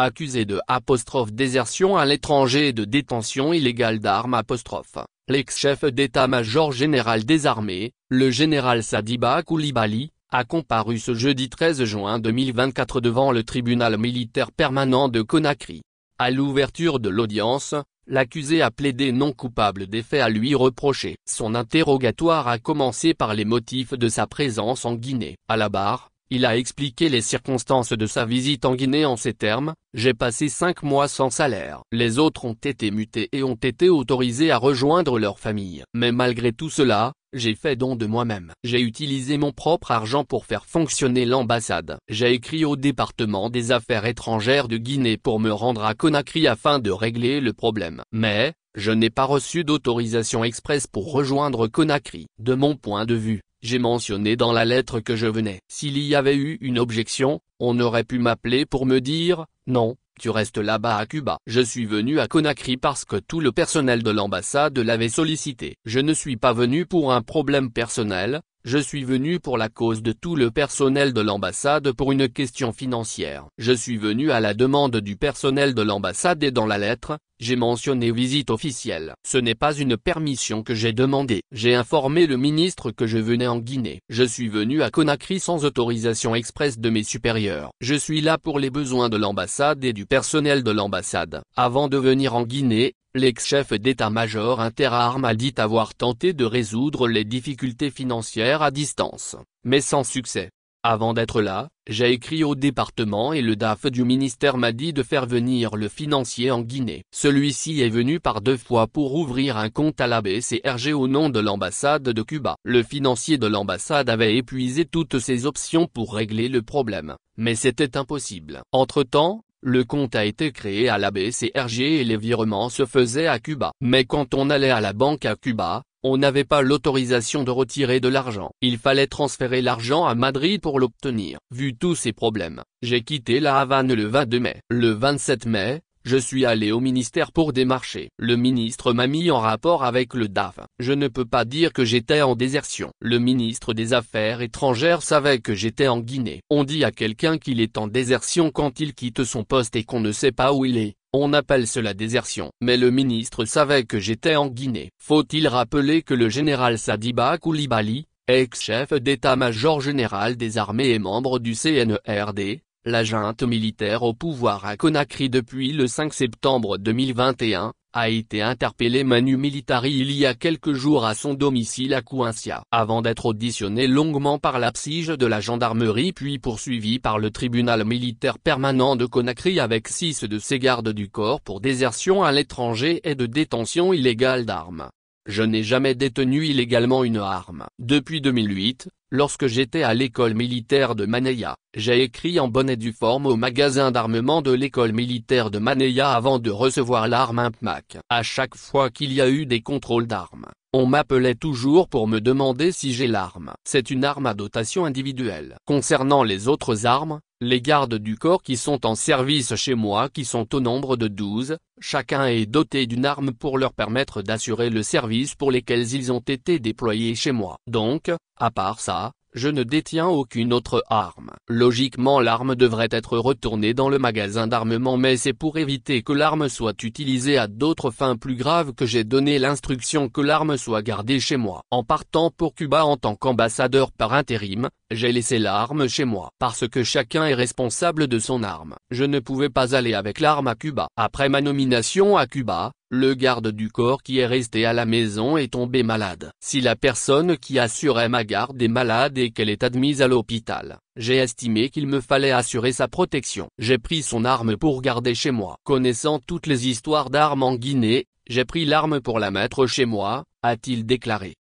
accusé de désertion à l'étranger et de détention illégale d'armes. L'ex-chef d'état-major général des armées, le général Sadiba Coulibaly, a comparu ce jeudi 13 juin 2024 devant le tribunal militaire permanent de Conakry. À l'ouverture de l'audience, l'accusé a plaidé non coupable des faits à lui reprochés. Son interrogatoire a commencé par les motifs de sa présence en Guinée. À la barre, il a expliqué les circonstances de sa visite en Guinée en ces termes: « J'ai passé 5 mois sans salaire. Les autres ont été mutés et ont été autorisés à rejoindre leur famille. Mais malgré tout cela, j'ai fait don de moi-même. J'ai utilisé mon propre argent pour faire fonctionner l'ambassade. J'ai écrit au département des affaires étrangères de Guinée pour me rendre à Conakry afin de régler le problème. Mais, je n'ai pas reçu d'autorisation express pour rejoindre Conakry. De mon point de vue, j'ai mentionné dans la lettre que je venais. S'il y avait eu une objection, on aurait pu m'appeler pour me dire « Non, tu restes là-bas à Cuba ». Je suis venu à Conakry parce que tout le personnel de l'ambassade l'avait sollicité. Je ne suis pas venu pour un problème personnel, je suis venu pour la cause de tout le personnel de l'ambassade pour une question financière. Je suis venu à la demande du personnel de l'ambassade et dans la lettre, j'ai mentionné visite officielle. Ce n'est pas une permission que j'ai demandée. J'ai informé le ministre que je venais en Guinée. Je suis venu à Conakry sans autorisation express de mes supérieurs. Je suis là pour les besoins de l'ambassade et du personnel de l'ambassade. Avant de venir en Guinée, l'ex-chef d'état-major interarmes a dit avoir tenté de résoudre les difficultés financières à distance, mais sans succès. Avant d'être là, j'ai écrit au département et le DAF du ministère m'a dit de faire venir le financier en Guinée. Celui-ci est venu par 2 fois pour ouvrir un compte à la BCRG au nom de l'ambassade de Cuba. Le financier de l'ambassade avait épuisé toutes ses options pour régler le problème, mais c'était impossible. Entre-temps, le compte a été créé à la BCRG et les virements se faisaient à Cuba. Mais quand on allait à la banque à Cuba, on n'avait pas l'autorisation de retirer de l'argent. Il fallait transférer l'argent à Madrid pour l'obtenir. Vu tous ces problèmes, j'ai quitté la Havane le 22 mai. Le 27 mai, je suis allé au ministère pour démarcher. Le ministre m'a mis en rapport avec le DAF. Je ne peux pas dire que j'étais en désertion. Le ministre des Affaires étrangères savait que j'étais en Guinée. On dit à quelqu'un qu'il est en désertion quand il quitte son poste et qu'on ne sait pas où il est. On appelle cela désertion. Mais le ministre savait que j'étais en Guinée. Faut-il rappeler que le général Sadiba Coulibaly, ex-chef d'état-major général des armées et membre du CNRD, la junte militaire au pouvoir à Conakry depuis le 5 septembre 2021, a été interpellé manu militari il y a quelques jours à son domicile à Kouinsia, avant d'être auditionné longuement par la PSIJ de la gendarmerie puis poursuivi par le tribunal militaire permanent de Conakry avec 6 de ses gardes du corps pour désertion à l'étranger et de détention illégale d'armes. Je n'ai jamais détenu illégalement une arme. Depuis 2008, lorsque j'étais à l'école militaire de Maneya, j'ai écrit en bonne et due forme au magasin d'armement de l'école militaire de Maneya avant de recevoir l'arme IMPMAC. À chaque fois qu'il y a eu des contrôles d'armes, on m'appelait toujours pour me demander si j'ai l'arme. C'est une arme à dotation individuelle. Concernant les autres armes, les gardes du corps qui sont en service chez moi qui sont au nombre de 12, chacun est doté d'une arme pour leur permettre d'assurer le service pour lesquels ils ont été déployés chez moi. Donc, à part ça, je ne détiens aucune autre arme. Logiquement l'arme devrait être retournée dans le magasin d'armement mais c'est pour éviter que l'arme soit utilisée à d'autres fins plus graves que j'ai donné l'instruction que l'arme soit gardée chez moi. En partant pour Cuba en tant qu'ambassadeur par intérim, j'ai laissé l'arme chez moi. Parce que chacun est responsable de son arme. Je ne pouvais pas aller avec l'arme à Cuba. Après ma nomination à Cuba, le garde du corps qui est resté à la maison est tombé malade. Si la personne qui assurait ma garde est malade et qu'elle est admise à l'hôpital, j'ai estimé qu'il me fallait assurer sa protection. J'ai pris son arme pour garder chez moi. Connaissant toutes les histoires d'armes en Guinée, j'ai pris l'arme pour la mettre chez moi, a-t-il déclaré.